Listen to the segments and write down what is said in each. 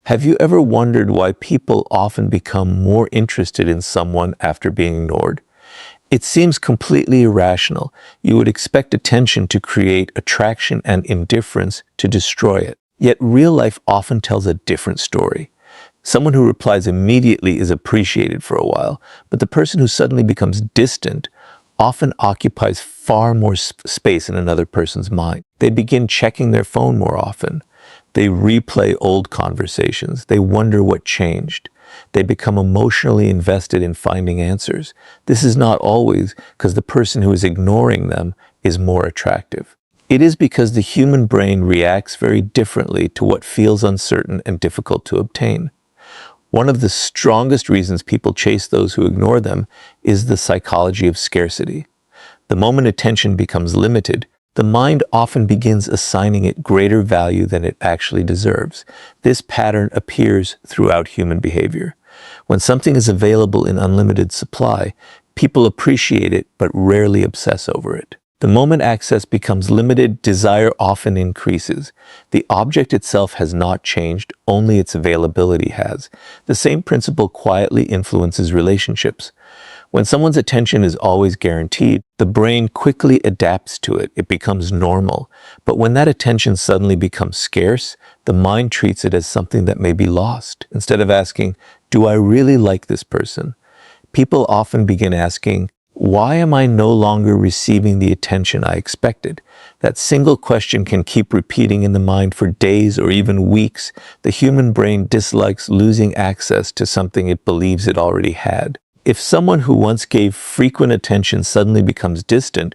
Have you ever wondered why people often become more interested in someone after being ignored? It seems completely irrational. You would expect attention to create attraction and indifference to destroy it. Yet real life often tells a different story. Someone who replies immediately is appreciated for a while, but the person who suddenly becomes distant often occupies far more space in another person's mind. They begin checking their phone more often. They replay old conversations. They wonder what changed. They become emotionally invested in finding answers. This is not always because the person who is ignoring them is more attractive. It is because the human brain reacts very differently to what feels uncertain and difficult to obtain. One of the strongest reasons people chase those who ignore them is the psychology of scarcity. The moment attention becomes limited, the mind often begins assigning it greater value than it actually deserves. This pattern appears throughout human behavior. When something is available in unlimited supply, people appreciate it but rarely obsess over it. The moment access becomes limited, desire often increases. The object itself has not changed, only its availability has. The same principle quietly influences relationships. When someone's attention is always guaranteed, the brain quickly adapts to it. It becomes normal. But when that attention suddenly becomes scarce, the mind treats it as something that may be lost. Instead of asking, "Do I really like this person?" people often begin asking, "Why am I no longer receiving the attention I expected?" That single question can keep repeating in the mind for days or even weeks. The human brain dislikes losing access to something it believes it already had. If someone who once gave frequent attention suddenly becomes distant,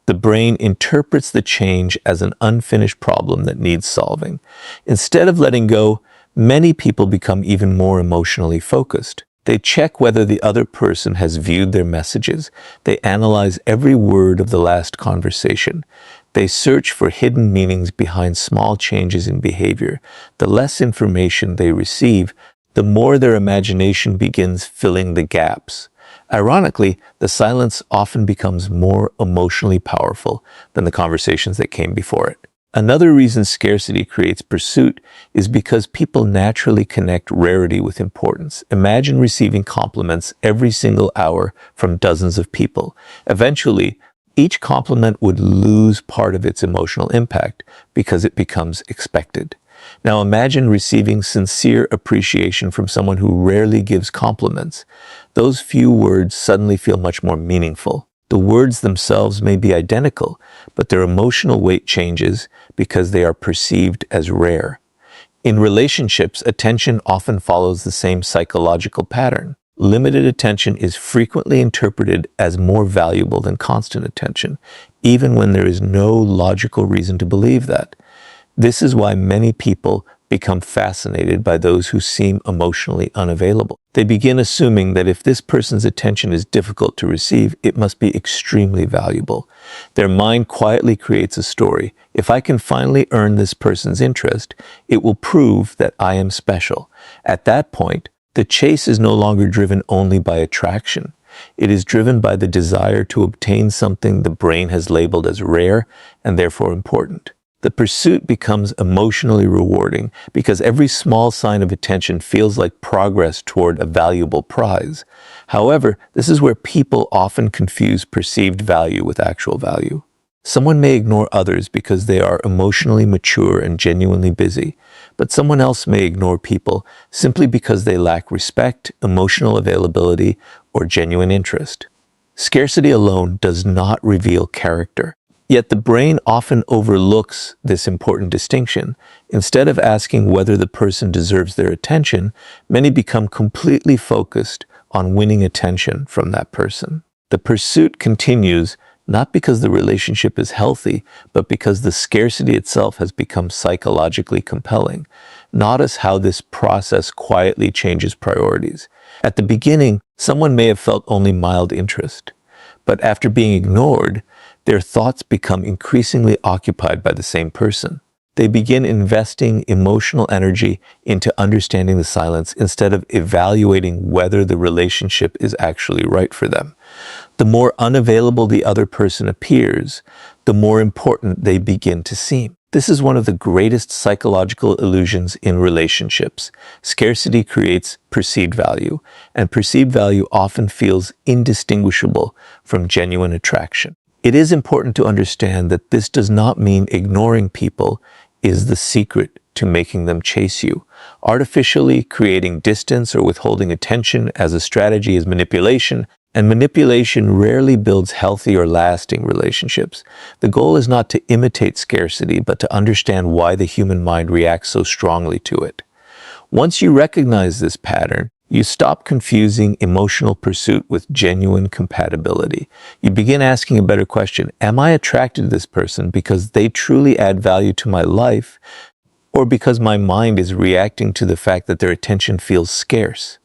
the brain interprets the change as an unfinished problem that needs solving. Instead of letting go, many people become even more emotionally focused. They check whether the other person has viewed their messages. They analyze every word of the last conversation. They search for hidden meanings behind small changes in behavior. The less information they receive, the more their imagination begins filling the gaps. Ironically, the silence often becomes more emotionally powerful than the conversations that came before it. Another reason scarcity creates pursuit is because people naturally connect rarity with importance. Imagine receiving compliments every single hour from dozens of people. Eventually, each compliment would lose part of its emotional impact because it becomes expected. Now imagine receiving sincere appreciation from someone who rarely gives compliments. Those few words suddenly feel much more meaningful. The words themselves may be identical, but their emotional weight changes because they are perceived as rare. In relationships, attention often follows the same psychological pattern. Limited attention is frequently interpreted as more valuable than constant attention, even when there is no logical reason to believe that. This is why many people become fascinated by those who seem emotionally unavailable. They begin assuming that if this person's attention is difficult to receive, it must be extremely valuable. Their mind quietly creates a story. If I can finally earn this person's interest, it will prove that I am special. At that point, the chase is no longer driven only by attraction. It is driven by the desire to obtain something the brain has labeled as rare and therefore important. The pursuit becomes emotionally rewarding because every small sign of attention feels like progress toward a valuable prize. However, this is where people often confuse perceived value with actual value. Someone may ignore others because they are emotionally mature and genuinely busy, but someone else may ignore people simply because they lack respect, emotional availability, or genuine interest. Scarcity alone does not reveal character. Yet the brain often overlooks this important distinction. Instead of asking whether the person deserves their attention, many become completely focused on winning attention from that person. The pursuit continues not because the relationship is healthy, but because the scarcity itself has become psychologically compelling. Notice how this process quietly changes priorities. At the beginning, someone may have felt only mild interest, but after being ignored, their thoughts become increasingly occupied by the same person. They begin investing emotional energy into understanding the silence instead of evaluating whether the relationship is actually right for them. The more unavailable the other person appears, the more important they begin to seem. This is one of the greatest psychological illusions in relationships. Scarcity creates perceived value, and perceived value often feels indistinguishable from genuine attraction. It is important to understand that this does not mean ignoring people is the secret to making them chase you. Artificially creating distance or withholding attention as a strategy is manipulation, and manipulation rarely builds healthy or lasting relationships. The goal is not to imitate scarcity, but to understand why the human mind reacts so strongly to it. Once you recognize this pattern, you stop confusing emotional pursuit with genuine compatibility. You begin asking a better question: am I attracted to this person because they truly add value to my life, or because my mind is reacting to the fact that their attention feels scarce?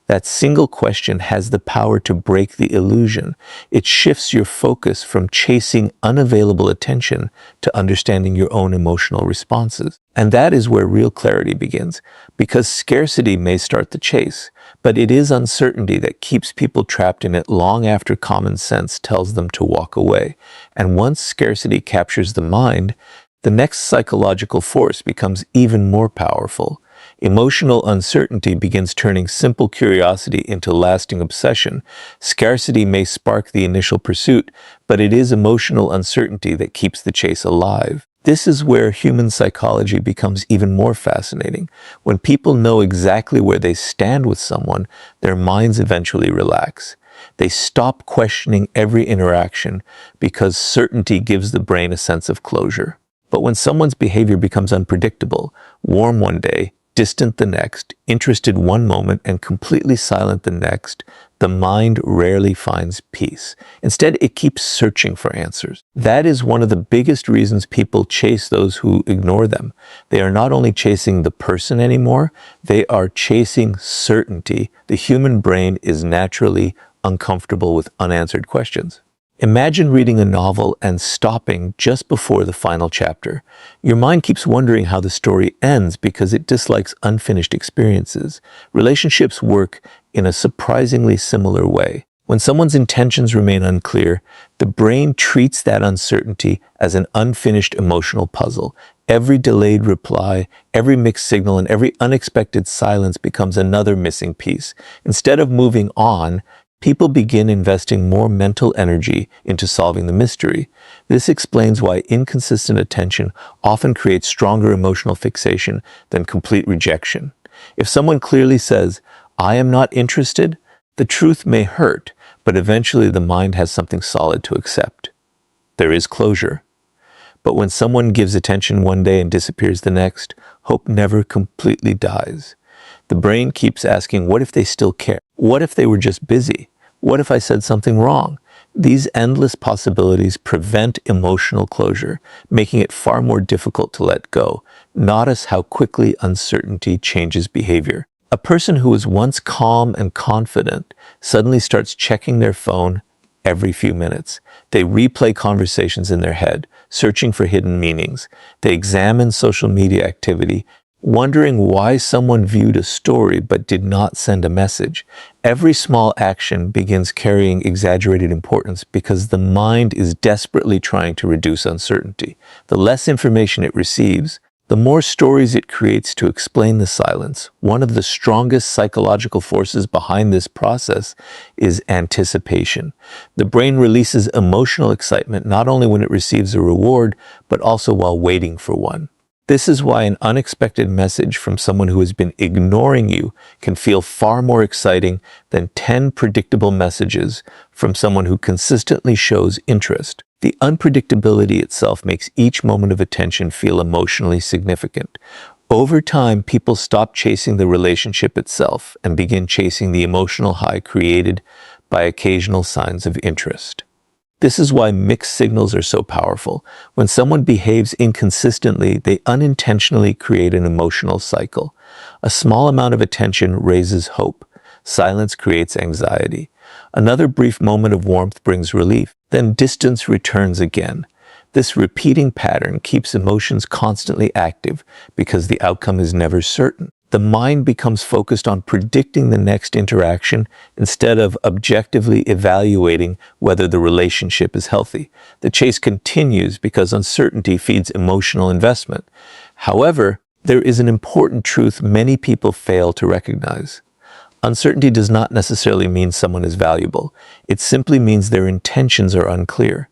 That single question has the power to break the illusion. It shifts your focus from chasing unavailable attention to understanding your own emotional responses. And that is where real clarity begins, because scarcity may start the chase, but it is uncertainty that keeps people trapped in it long after common sense tells them to walk away. And once scarcity captures the mind, the next psychological force becomes even more powerful. Emotional uncertainty begins turning simple curiosity into lasting obsession. Scarcity may spark the initial pursuit, but it is emotional uncertainty that keeps the chase alive. This is where human psychology becomes even more fascinating. When people know exactly where they stand with someone, their minds eventually relax. They stop questioning every interaction because certainty gives the brain a sense of closure. But when someone's behavior becomes unpredictable, warm one day, distant the next, interested one moment, and completely silent the next, the mind rarely finds peace. Instead, it keeps searching for answers. That is one of the biggest reasons people chase those who ignore them. They are not only chasing the person anymore, they are chasing certainty. The human brain is naturally uncomfortable with unanswered questions. Imagine reading a novel and stopping just before the final chapter. Your mind keeps wondering how the story ends because it dislikes unfinished experiences. Relationships work in a surprisingly similar way. When someone's intentions remain unclear, the brain treats that uncertainty as an unfinished emotional puzzle. Every delayed reply, every mixed signal, and every unexpected silence becomes another missing piece. Instead of moving on, people begin investing more mental energy into solving the mystery. This explains why inconsistent attention often creates stronger emotional fixation than complete rejection. If someone clearly says, "I am not interested," the truth may hurt, but eventually the mind has something solid to accept. There is closure. But when someone gives attention one day and disappears the next, hope never completely dies. The brain keeps asking, what if they still care? What if they were just busy? What if I said something wrong? These endless possibilities prevent emotional closure, making it far more difficult to let go. Notice how quickly uncertainty changes behavior. A person who was once calm and confident suddenly starts checking their phone every few minutes. They replay conversations in their head, searching for hidden meanings. They examine social media activity, wondering why someone viewed a story but did not send a message. Every small action begins carrying exaggerated importance because the mind is desperately trying to reduce uncertainty. The less information it receives, the more stories it creates to explain the silence. One of the strongest psychological forces behind this process is anticipation. The brain releases emotional excitement not only when it receives a reward, but also while waiting for one. This is why an unexpected message from someone who has been ignoring you can feel far more exciting than 10 predictable messages from someone who consistently shows interest. The unpredictability itself makes each moment of attention feel emotionally significant. Over time, people stop chasing the relationship itself and begin chasing the emotional high created by occasional signs of interest. This is why mixed signals are so powerful. When someone behaves inconsistently, they unintentionally create an emotional cycle. A small amount of attention raises hope. Silence creates anxiety. Another brief moment of warmth brings relief. Then distance returns again. This repeating pattern keeps emotions constantly active because the outcome is never certain. The mind becomes focused on predicting the next interaction instead of objectively evaluating whether the relationship is healthy. The chase continues because uncertainty feeds emotional investment. However, there is an important truth many people fail to recognize. Uncertainty does not necessarily mean someone is valuable. It simply means their intentions are unclear.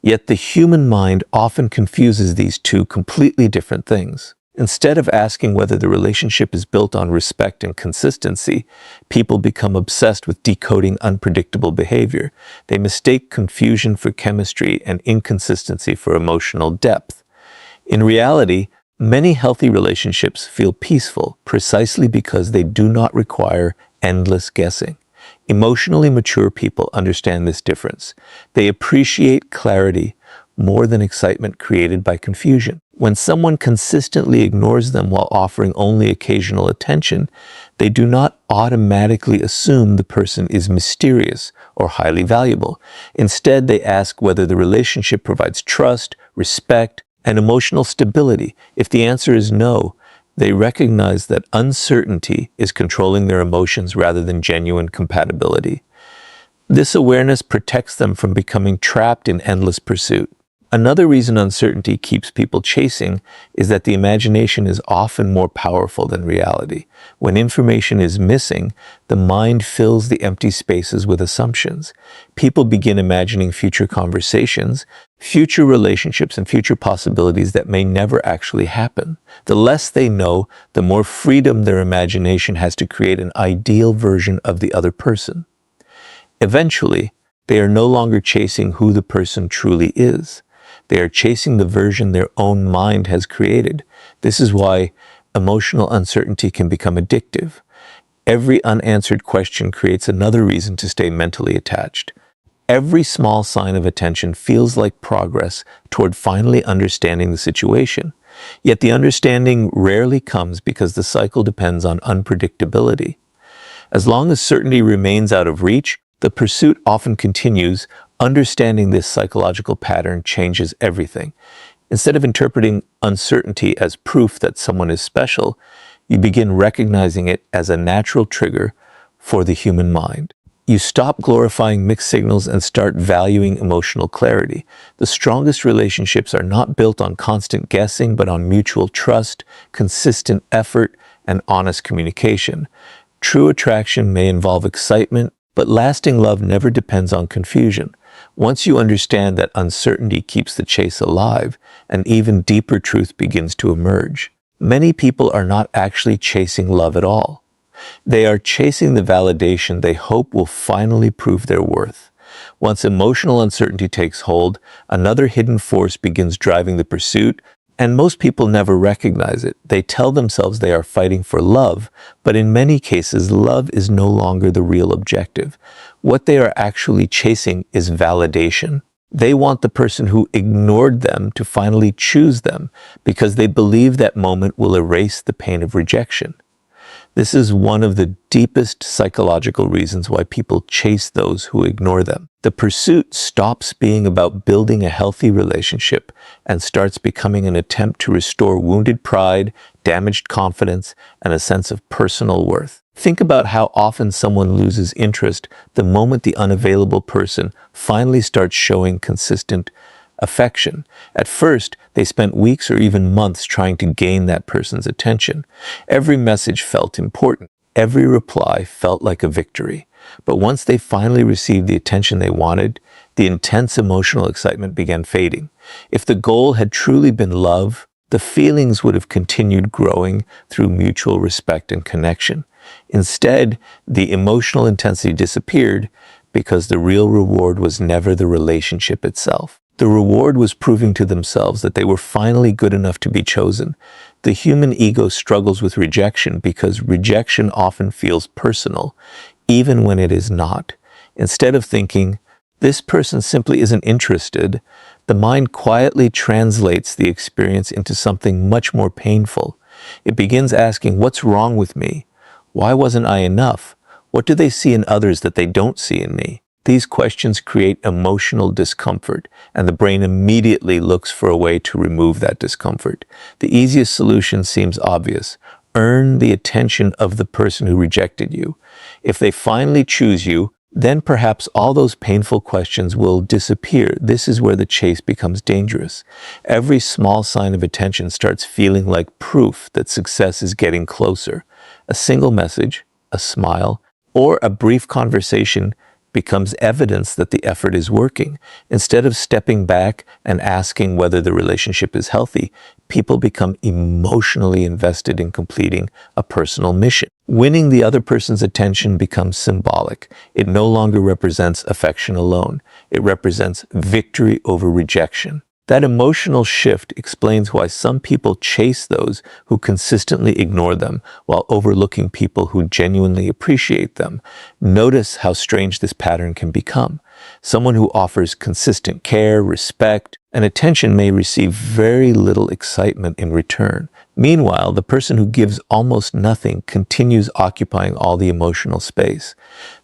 Yet the human mind often confuses these two completely different things. Instead of asking whether the relationship is built on respect and consistency, people become obsessed with decoding unpredictable behavior. They mistake confusion for chemistry and inconsistency for emotional depth. In reality, many healthy relationships feel peaceful precisely because they do not require endless guessing. Emotionally mature people understand this difference. They appreciate clarity more than excitement created by confusion. When someone consistently ignores them while offering only occasional attention, they do not automatically assume the person is mysterious or highly valuable. Instead, they ask whether the relationship provides trust, respect, and emotional stability. If the answer is no, they recognize that uncertainty is controlling their emotions rather than genuine compatibility. This awareness protects them from becoming trapped in endless pursuit. Another reason uncertainty keeps people chasing is that the imagination is often more powerful than reality. When information is missing, the mind fills the empty spaces with assumptions. People begin imagining future conversations, future relationships, and future possibilities that may never actually happen. The less they know, the more freedom their imagination has to create an ideal version of the other person. Eventually, they are no longer chasing who the person truly is. They are chasing the version their own mind has created. This is why emotional uncertainty can become addictive. Every unanswered question creates another reason to stay mentally attached. Every small sign of attention feels like progress toward finally understanding the situation. Yet the understanding rarely comes because the cycle depends on unpredictability. As long as certainty remains out of reach, the pursuit often continues. Understanding this psychological pattern changes everything. Instead of interpreting uncertainty as proof that someone is special, you begin recognizing it as a natural trigger for the human mind. You stop glorifying mixed signals and start valuing emotional clarity. The strongest relationships are not built on constant guessing, but on mutual trust, consistent effort, and honest communication. True attraction may involve excitement, but lasting love never depends on confusion. Once you understand that uncertainty keeps the chase alive, an even deeper truth begins to emerge. Many people are not actually chasing love at all. They are chasing the validation they hope will finally prove their worth. Once emotional uncertainty takes hold, another hidden force begins driving the pursuit, and most people never recognize it. They tell themselves they are fighting for love, but in many cases, love is no longer the real objective. What they are actually chasing is validation. They want the person who ignored them to finally choose them because they believe that moment will erase the pain of rejection. This is one of the deepest psychological reasons why people chase those who ignore them. The pursuit stops being about building a healthy relationship and starts becoming an attempt to restore wounded pride, damaged confidence, and a sense of personal worth. Think about how often someone loses interest the moment the unavailable person finally starts showing consistent affection. At first, they spent weeks or even months trying to gain that person's attention. Every message felt important. Every reply felt like a victory. But once they finally received the attention they wanted, the intense emotional excitement began fading. If the goal had truly been love, the feelings would have continued growing through mutual respect and connection. Instead, the emotional intensity disappeared because the real reward was never the relationship itself. The reward was proving to themselves that they were finally good enough to be chosen. The human ego struggles with rejection because rejection often feels personal, even when it is not. Instead of thinking, this person simply isn't interested, the mind quietly translates the experience into something much more painful. It begins asking, what's wrong with me? Why wasn't I enough? What do they see in others that they don't see in me? These questions create emotional discomfort, and the brain immediately looks for a way to remove that discomfort. The easiest solution seems obvious. earn the attention of the person who rejected you. If they finally choose you, then perhaps all those painful questions will disappear. This is where the chase becomes dangerous. Every small sign of attention starts feeling like proof that success is getting closer. A single message, a smile, or a brief conversation becomes evidence that the effort is working. Instead of stepping back and asking whether the relationship is healthy, people become emotionally invested in completing a personal mission. Winning the other person's attention becomes symbolic. It no longer represents affection alone. It represents victory over rejection. That emotional shift explains why some people chase those who consistently ignore them while overlooking people who genuinely appreciate them. Notice how strange this pattern can become. Someone who offers consistent care, respect, and attention may receive very little excitement in return. Meanwhile, the person who gives almost nothing continues occupying all the emotional space.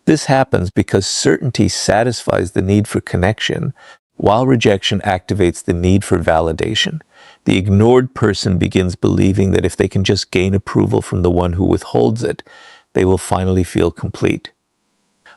This happens because certainty satisfies the need for connection, while rejection activates the need for validation. The ignored person begins believing that if they can just gain approval from the one who withholds it, they will finally feel complete.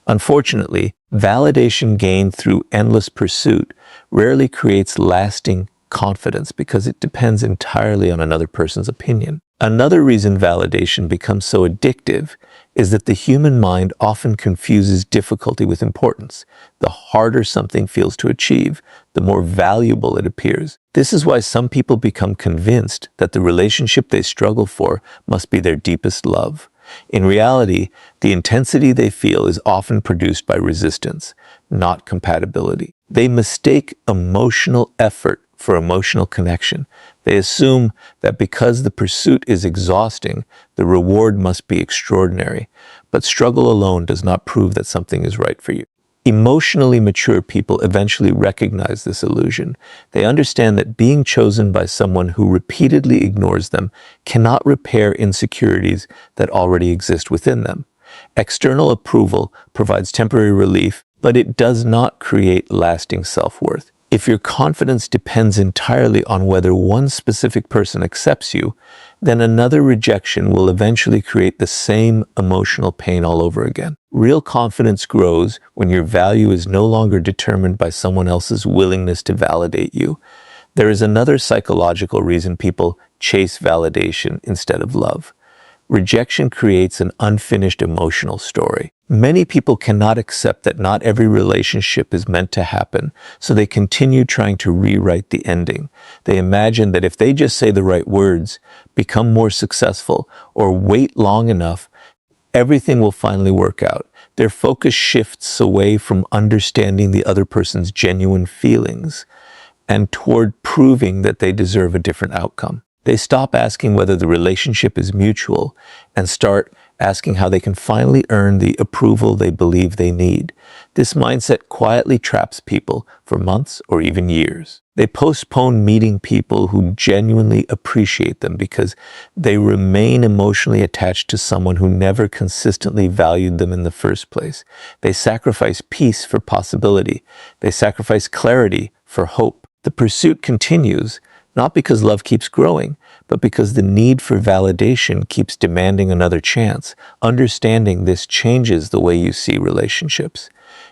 Unfortunately, validation gained through endless pursuit rarely creates lasting confidence because it depends entirely on another person's opinion. Another reason validation becomes so addictive is that the human mind often confuses difficulty with importance. The harder something feels to achieve, the more valuable it appears. This is why some people become convinced that the relationship they struggle for must be their deepest love. In reality, the intensity they feel is often produced by resistance, not compatibility. They mistake emotional effort for emotional connection. They assume that because the pursuit is exhausting, the reward must be extraordinary. But struggle alone does not prove that something is right for you. Emotionally mature people eventually recognize this illusion. They understand that being chosen by someone who repeatedly ignores them cannot repair insecurities that already exist within them. External approval provides temporary relief, but it does not create lasting self-worth. If your confidence depends entirely on whether one specific person accepts you, then another rejection will eventually create the same emotional pain all over again. Real confidence grows when your value is no longer determined by someone else's willingness to validate you. There is another psychological reason people chase validation instead of love. Rejection creates an unfinished emotional story. Many people cannot accept that not every relationship is meant to happen, so they continue trying to rewrite the ending. They imagine that if they just say the right words, become more successful, or wait long enough, everything will finally work out. Their focus shifts away from understanding the other person's genuine feelings and toward proving that they deserve a different outcome. They stop asking whether the relationship is mutual and start asking how they can finally earn the approval they believe they need. This mindset quietly traps people for months or even years. They postpone meeting people who genuinely appreciate them because they remain emotionally attached to someone who never consistently valued them in the first place. They sacrifice peace for possibility. They sacrifice clarity for hope. The pursuit continues, not because love keeps growing, but because the need for validation keeps demanding another chance. Understanding this changes the way you see relationships.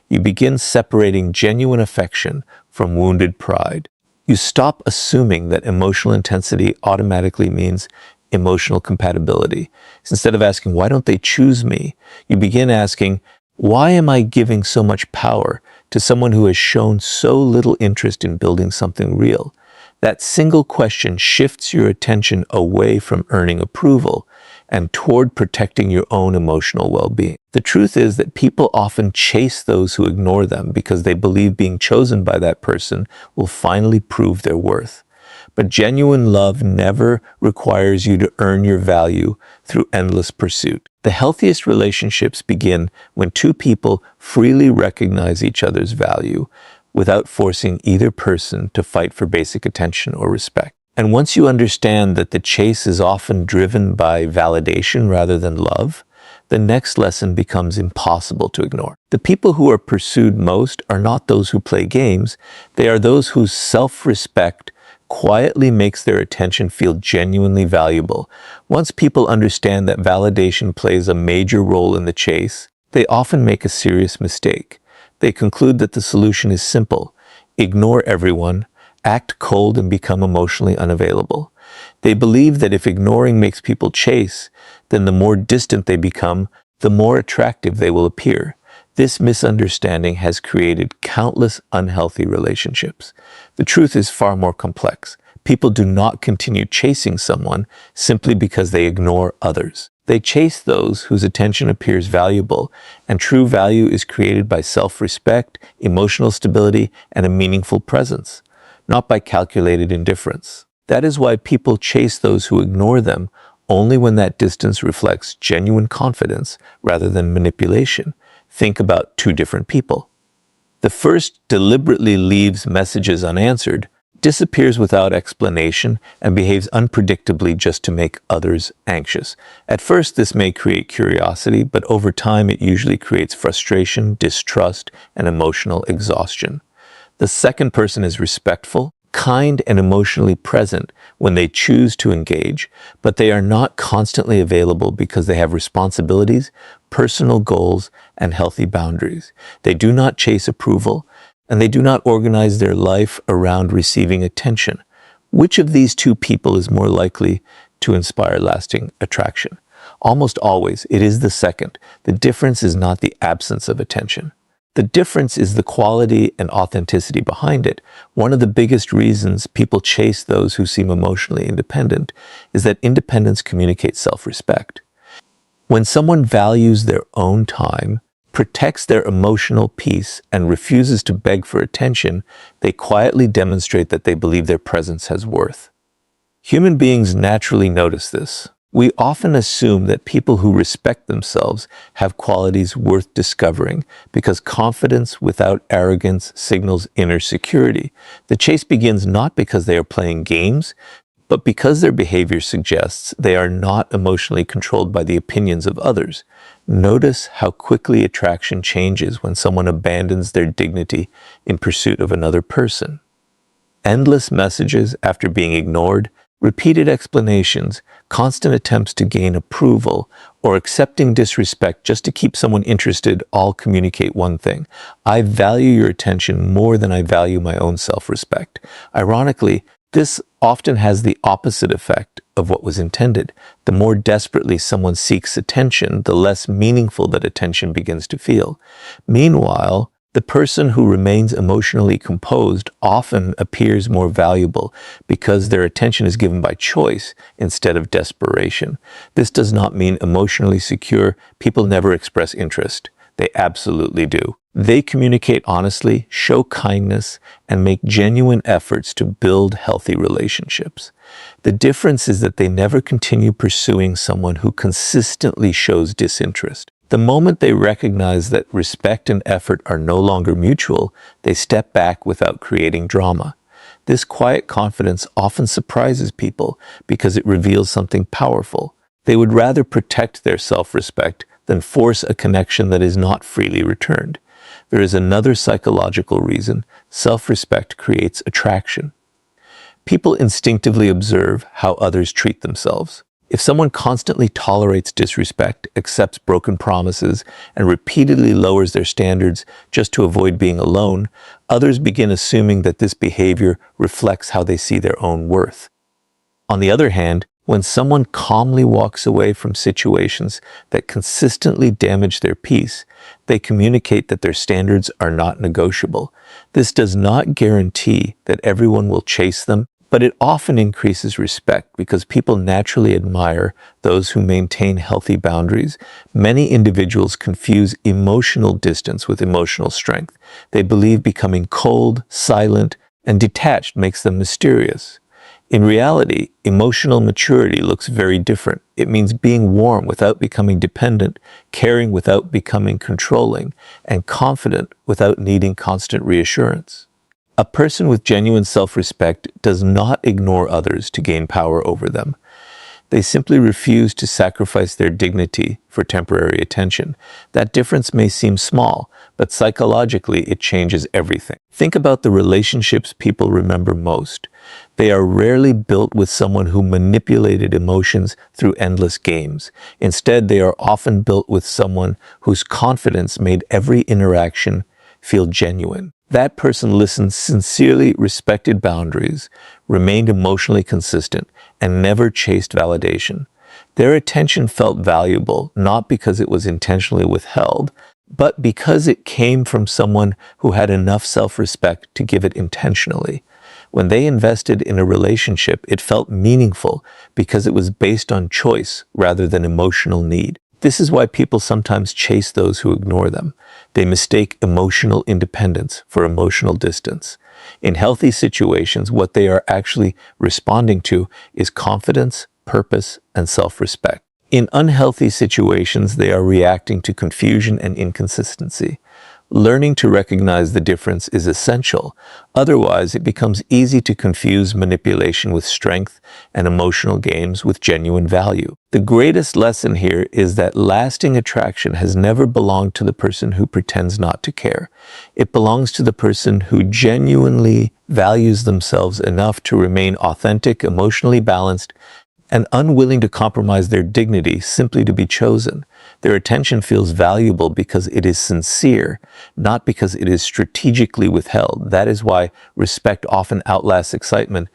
You begin separating genuine affection from wounded pride. You stop assuming that emotional intensity automatically means emotional compatibility. Instead of asking, why don't they choose me? You begin asking, why am I giving so much power to someone who has shown so little interest in building something real? That single question shifts your attention away from earning approval and toward protecting your own emotional well-being. The truth is that people often chase those who ignore them because they believe being chosen by that person will finally prove their worth. But genuine love never requires you to earn your value through endless pursuit. The healthiest relationships begin when two people freely recognize each other's value, without forcing either person to fight for basic attention or respect. And once you understand that the chase is often driven by validation rather than love, the next lesson becomes impossible to ignore. The people who are pursued most are not those who play games, they are those whose self-respect quietly makes their attention feel genuinely valuable. Once people understand that validation plays a major role in the chase, they often make a serious mistake. They conclude that the solution is simple: ignore everyone, act cold, and become emotionally unavailable. They believe that if ignoring makes people chase, then the more distant they become, the more attractive they will appear. This misunderstanding has created countless unhealthy relationships. The truth is far more complex. People do not continue chasing someone simply because they ignore others. They chase those whose attention appears valuable, and true value is created by self-respect, emotional stability, and a meaningful presence, not by calculated indifference. That is why people chase those who ignore them only when that distance reflects genuine confidence rather than manipulation. Think about two different people. The first deliberately leaves messages unanswered, disappears without explanation, and behaves unpredictably just to make others anxious. At first, this may create curiosity, but over time it usually creates frustration, distrust, and emotional exhaustion. The second person is respectful, kind, and emotionally present when they choose to engage, but they are not constantly available because they have responsibilities, personal goals, and healthy boundaries. They do not chase approval, and they do not organize their life around receiving attention. Which of these two people is more likely to inspire lasting attraction? Almost always, it is the second. The difference is not the absence of attention. The difference is the quality and authenticity behind it. One of the biggest reasons people chase those who seem emotionally independent is that independence communicates self-respect. When someone values their own time, protects their emotional peace, and refuses to beg for attention, they quietly demonstrate that they believe their presence has worth. Human beings naturally notice this. We often assume that people who respect themselves have qualities worth discovering because confidence without arrogance signals inner security. The chase begins not because they are playing games, but because their behavior suggests they are not emotionally controlled by the opinions of others. Notice how quickly attraction changes when someone abandons their dignity in pursuit of another person. Endless messages after being ignored, repeated explanations, constant attempts to gain approval, or accepting disrespect just to keep someone interested all communicate one thing: I value your attention more than I value my own self-respect. Ironically, this often has the opposite effect of what was intended. The more desperately someone seeks attention, the less meaningful that attention begins to feel. Meanwhile, the person who remains emotionally composed often appears more valuable because their attention is given by choice instead of desperation. This does not mean emotionally secure people never express interest. They absolutely do. They communicate honestly, show kindness, and make genuine efforts to build healthy relationships. The difference is that they never continue pursuing someone who consistently shows disinterest. The moment they recognize that respect and effort are no longer mutual, they step back without creating drama. This quiet confidence often surprises people because it reveals something powerful. They would rather protect their self-respect than force a connection that is not freely returned. There is another psychological reason: self-respect creates attraction. People instinctively observe how others treat themselves. If someone constantly tolerates disrespect, accepts broken promises, and repeatedly lowers their standards just to avoid being alone, others begin assuming that this behavior reflects how they see their own worth. On the other hand, when someone calmly walks away from situations that consistently damage their peace, they communicate that their standards are not negotiable. This does not guarantee that everyone will chase them, but it often increases respect because people naturally admire those who maintain healthy boundaries. Many individuals confuse emotional distance with emotional strength. They believe becoming cold, silent, and detached makes them mysterious. In reality, emotional maturity looks very different. It means being warm without becoming dependent, caring without becoming controlling, and confident without needing constant reassurance. A person with genuine self-respect does not ignore others to gain power over them. They simply refuse to sacrifice their dignity for temporary attention. That difference may seem small, but psychologically it changes everything. Think about the relationships people remember most. They are rarely built with someone who manipulated emotions through endless games. Instead, they are often built with someone whose confidence made every interaction feel genuine. That person listened sincerely, respected boundaries, remained emotionally consistent, and never chased validation. Their attention felt valuable, not because it was intentionally withheld, but because it came from someone who had enough self-respect to give it intentionally. When they invested in a relationship, it felt meaningful because it was based on choice rather than emotional need. This is why people sometimes chase those who ignore them. They mistake emotional independence for emotional distance. In healthy situations, what they are actually responding to is confidence, purpose, and self-respect. In unhealthy situations, they are reacting to confusion and inconsistency. Learning to recognize the difference is essential. Otherwise, it becomes easy to confuse manipulation with strength and emotional games with genuine value. The greatest lesson here is that lasting attraction has never belonged to the person who pretends not to care. It belongs to the person who genuinely values themselves enough to remain authentic, emotionally balanced, and unwilling to compromise their dignity simply to be chosen. Their attention feels valuable because it is sincere, not because it is strategically withheld. That is why respect often outlasts excitement,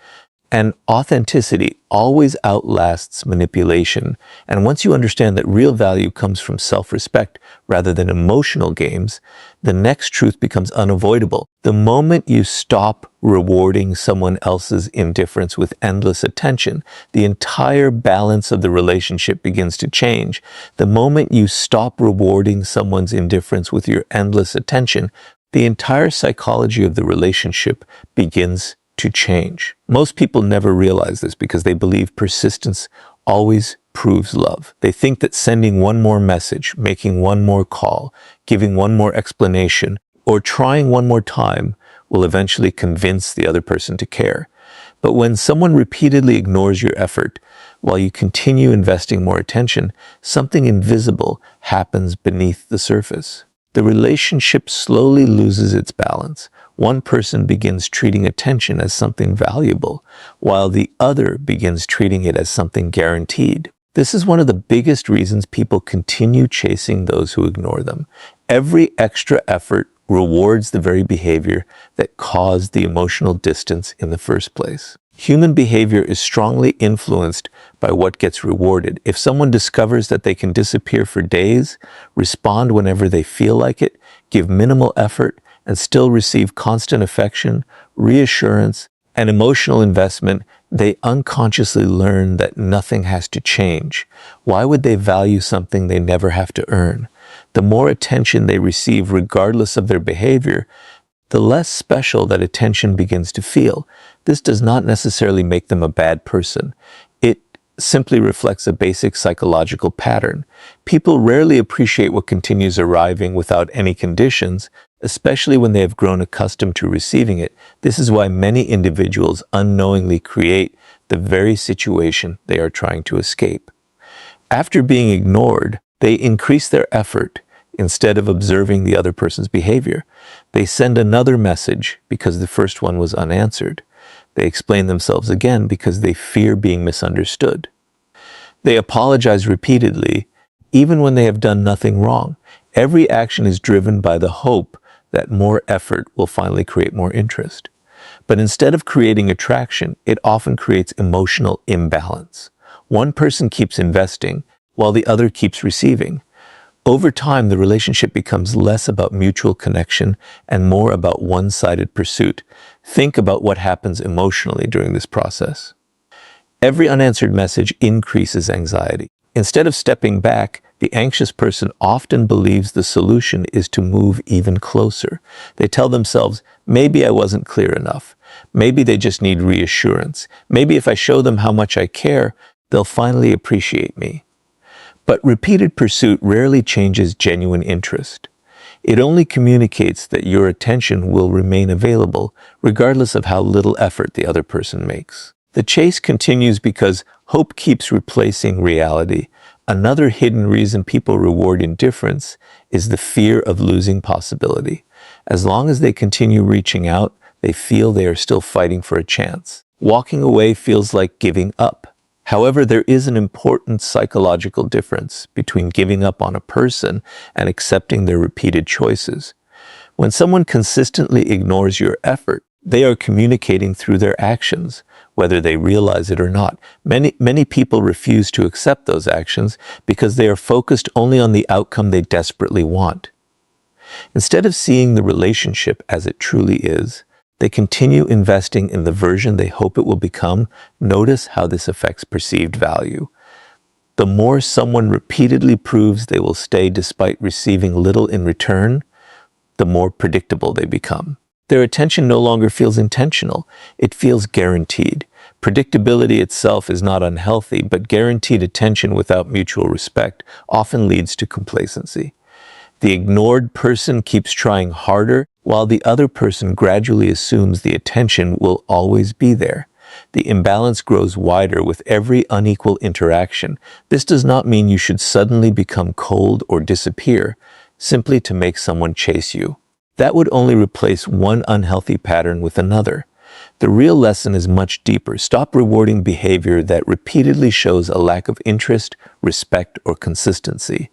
and authenticity always outlasts manipulation. And once you understand that real value comes from self-respect rather than emotional games, the next truth becomes unavoidable. The moment you stop rewarding someone else's indifference with endless attention, the entire balance of the relationship begins to change. The moment you stop rewarding someone's indifference with your endless attention, the entire psychology of the relationship begins to change. Most people never realize this because they believe persistence always proves love. They think that sending one more message, making one more call, giving one more explanation, or trying one more time will eventually convince the other person to care. But when someone repeatedly ignores your effort while you continue investing more attention, something invisible happens beneath the surface. The relationship slowly loses its balance. One person begins treating attention as something valuable, while the other begins treating it as something guaranteed. This is one of the biggest reasons people continue chasing those who ignore them. Every extra effort rewards the very behavior that caused the emotional distance in the first place. Human behavior is strongly influenced by what gets rewarded. If someone discovers that they can disappear for days, respond whenever they feel like it, give minimal effort, and still receive constant affection, reassurance, and emotional investment, they unconsciously learn that nothing has to change. Why would they value something they never have to earn? The more attention they receive regardless of their behavior, the less special that attention begins to feel. This does not necessarily make them a bad person. It simply reflects a basic psychological pattern. People rarely appreciate what continues arriving without any conditions, especially when they have grown accustomed to receiving it. This is why many individuals unknowingly create the very situation they are trying to escape. After being ignored, they increase their effort. Instead of observing the other person's behavior, they send another message because the first one was unanswered. They explain themselves again because they fear being misunderstood. They apologize repeatedly, even when they have done nothing wrong. Every action is driven by the hope that more effort will finally create more interest. But instead of creating attraction, it often creates emotional imbalance. One person keeps investing while the other keeps receiving. Over time, the relationship becomes less about mutual connection and more about one-sided pursuit. Think about what happens emotionally during this process. Every unanswered message increases anxiety. Instead of stepping back, the anxious person often believes the solution is to move even closer. They tell themselves, maybe I wasn't clear enough. Maybe they just need reassurance. Maybe if I show them how much I care, they'll finally appreciate me. But repeated pursuit rarely changes genuine interest. It only communicates that your attention will remain available regardless of how little effort the other person makes. The chase continues because hope keeps replacing reality. Another hidden reason people reward indifference is the fear of losing possibility. As long as they continue reaching out, they feel they are still fighting for a chance. Walking away feels like giving up. However, there is an important psychological difference between giving up on a person and accepting their repeated choices. When someone consistently ignores your effort, they are communicating through their actions, whether they realize it or not. Many people refuse to accept those actions because they are focused only on the outcome they desperately want. Instead of seeing the relationship as it truly is, they continue investing in the version they hope it will become. Notice how this affects perceived value. The more someone repeatedly proves they will stay despite receiving little in return, the more predictable they become. Their attention no longer feels intentional, it feels guaranteed. Predictability itself is not unhealthy, but guaranteed attention without mutual respect often leads to complacency. The ignored person keeps trying harder, while the other person gradually assumes the attention will always be there. The imbalance grows wider with every unequal interaction. This does not mean you should suddenly become cold or disappear, simply to make someone chase you. That would only replace one unhealthy pattern with another. The real lesson is much deeper. Stop rewarding behavior that repeatedly shows a lack of interest, respect, or consistency.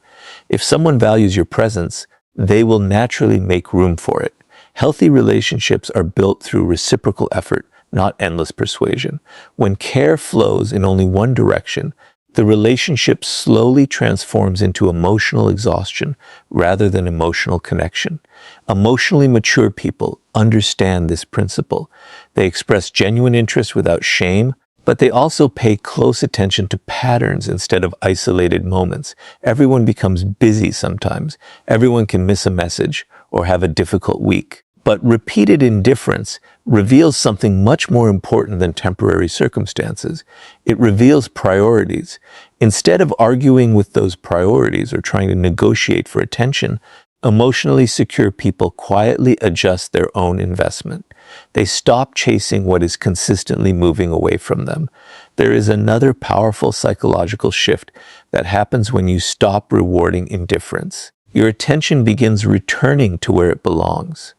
If someone values your presence, they will naturally make room for it. Healthy relationships are built through reciprocal effort, not endless persuasion. When care flows in only one direction, the relationship slowly transforms into emotional exhaustion rather than emotional connection. Emotionally mature people understand this principle. They express genuine interest without shame, but they also pay close attention to patterns instead of isolated moments. Everyone becomes busy sometimes. Everyone can miss a message or have a difficult week. But repeated indifference reveals something much more important than temporary circumstances. It reveals priorities. Instead of arguing with those priorities or trying to negotiate for attention, emotionally secure people quietly adjust their own investment. They stop chasing what is consistently moving away from them. There is another powerful psychological shift that happens when you stop rewarding indifference. Your attention begins returning to where it belongs.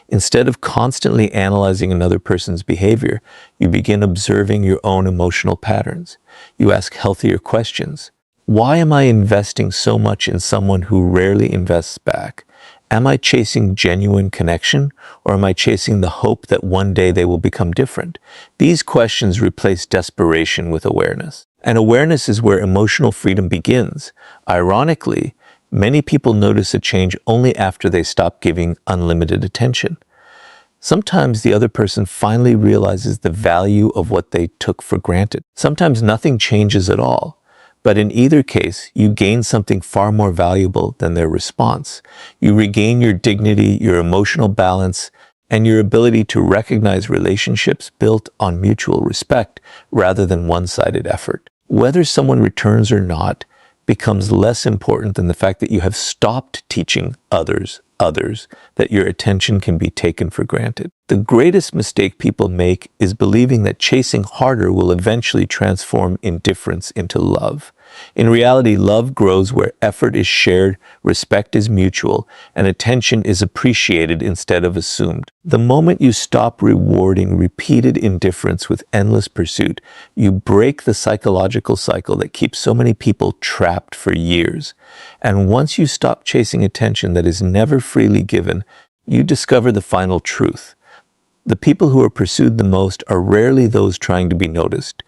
Instead of constantly analyzing another person's behavior, you begin observing your own emotional patterns. You ask healthier questions. Why am I investing so much in someone who rarely invests back? Am I chasing genuine connection, or am I chasing the hope that one day they will become different? These questions replace desperation with awareness. And awareness is where emotional freedom begins. Ironically, many people notice a change only after they stop giving unlimited attention. Sometimes the other person finally realizes the value of what they took for granted. Sometimes nothing changes at all. But in either case, you gain something far more valuable than their response. You regain your dignity, your emotional balance, and your ability to recognize relationships built on mutual respect rather than one-sided effort. Whether someone returns or not becomes less important than the fact that you have stopped teaching others that your attention can be taken for granted. The greatest mistake people make is believing that chasing harder will eventually transform indifference into love. In reality, love grows where effort is shared, respect is mutual, and attention is appreciated instead of assumed. The moment you stop rewarding repeated indifference with endless pursuit, you break the psychological cycle that keeps so many people trapped for years. And once you stop chasing attention that is never freely given, you discover the final truth. The people who are pursued the most are rarely those trying to be noticed.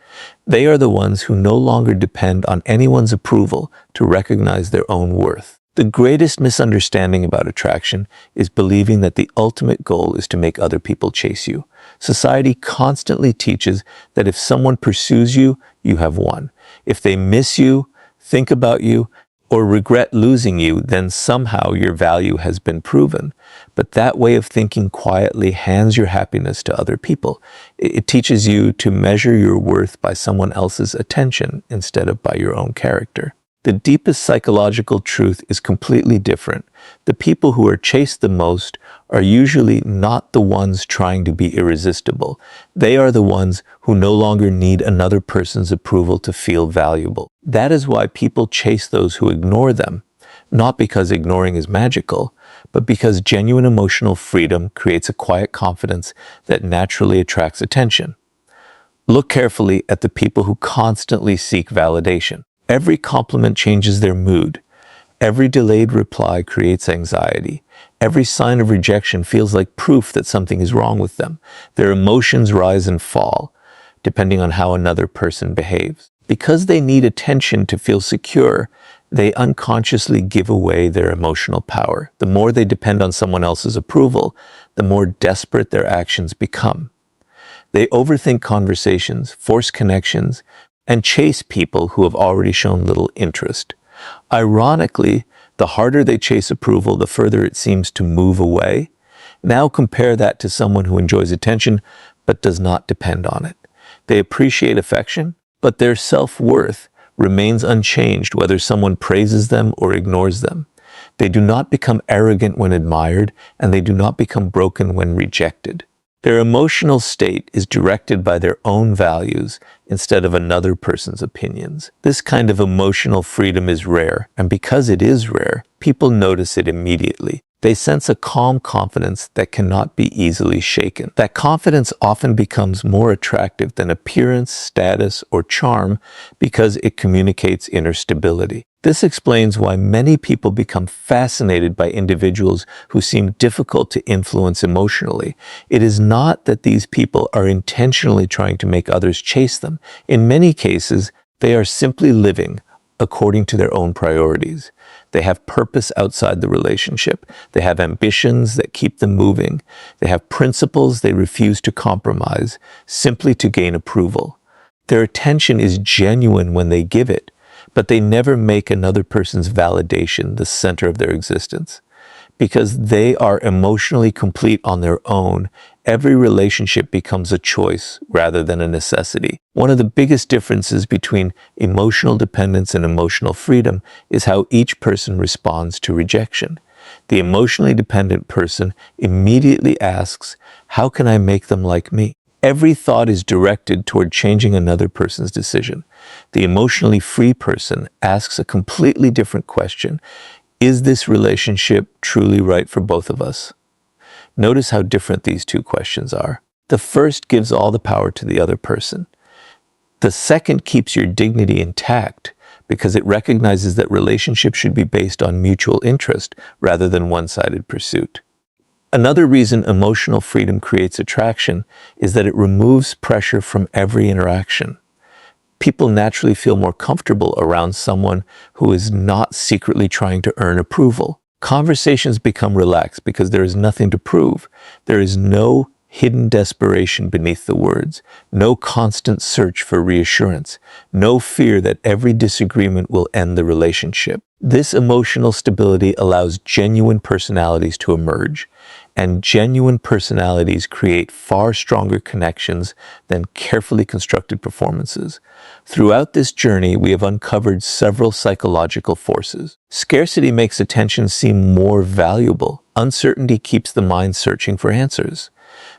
They are the ones who no longer depend on anyone's approval to recognize their own worth. The greatest misunderstanding about attraction is believing that the ultimate goal is to make other people chase you. Society constantly teaches that if someone pursues you, you have won. If they miss you, think about you, or regret losing you, then somehow your value has been proven. But that way of thinking quietly hands your happiness to other people. It teaches you to measure your worth by someone else's attention instead of by your own character. The deepest psychological truth is completely different. The people who are chased the most are usually not the ones trying to be irresistible. They are the ones who no longer need another person's approval to feel valuable. That is why people chase those who ignore them, not because ignoring is magical, but because genuine emotional freedom creates a quiet confidence that naturally attracts attention. Look carefully at the people who constantly seek validation. Every compliment changes their mood. Every delayed reply creates anxiety. Every sign of rejection feels like proof that something is wrong with them. Their emotions rise and fall, depending on how another person behaves. Because they need attention to feel secure, they unconsciously give away their emotional power. The more they depend on someone else's approval, the more desperate their actions become. They overthink conversations, force connections, and chase people who have already shown little interest. Ironically, the harder they chase approval, the further it seems to move away. Now compare that to someone who enjoys attention but does not depend on it. They appreciate affection, but their self-worth remains unchanged whether someone praises them or ignores them. They do not become arrogant when admired, and they do not become broken when rejected. Their emotional state is directed by their own values instead of another person's opinions. This kind of emotional freedom is rare, and because it is rare, people notice it immediately. They sense a calm confidence that cannot be easily shaken. That confidence often becomes more attractive than appearance, status, or charm because it communicates inner stability. This explains why many people become fascinated by individuals who seem difficult to influence emotionally. It is not that these people are intentionally trying to make others chase them. In many cases, they are simply living according to their own priorities. They have purpose outside the relationship. They have ambitions that keep them moving. They have principles they refuse to compromise simply to gain approval. Their attention is genuine when they give it, but they never make another person's validation the center of their existence. Because they are emotionally complete on their own, every relationship becomes a choice rather than a necessity. One of the biggest differences between emotional dependence and emotional freedom is how each person responds to rejection. The emotionally dependent person immediately asks, "How can I make them like me?" Every thought is directed toward changing another person's decision. The emotionally free person asks a completely different question. Is this relationship truly right for both of us? Notice how different these two questions are. The first gives all the power to the other person. The second keeps your dignity intact because it recognizes that relationships should be based on mutual interest rather than one-sided pursuit. Another reason emotional freedom creates attraction is that it removes pressure from every interaction. People naturally feel more comfortable around someone who is not secretly trying to earn approval. Conversations become relaxed because there is nothing to prove. There is no hidden desperation beneath the words, no constant search for reassurance, no fear that every disagreement will end the relationship. This emotional stability allows genuine personalities to emerge, and genuine personalities create far stronger connections than carefully constructed performances. Throughout this journey, we have uncovered several psychological forces. Scarcity makes attention seem more valuable. Uncertainty keeps the mind searching for answers.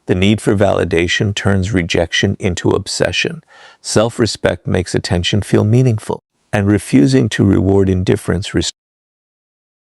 The need for validation turns rejection into obsession. Self-respect makes attention feel meaningful, and refusing to reward indifference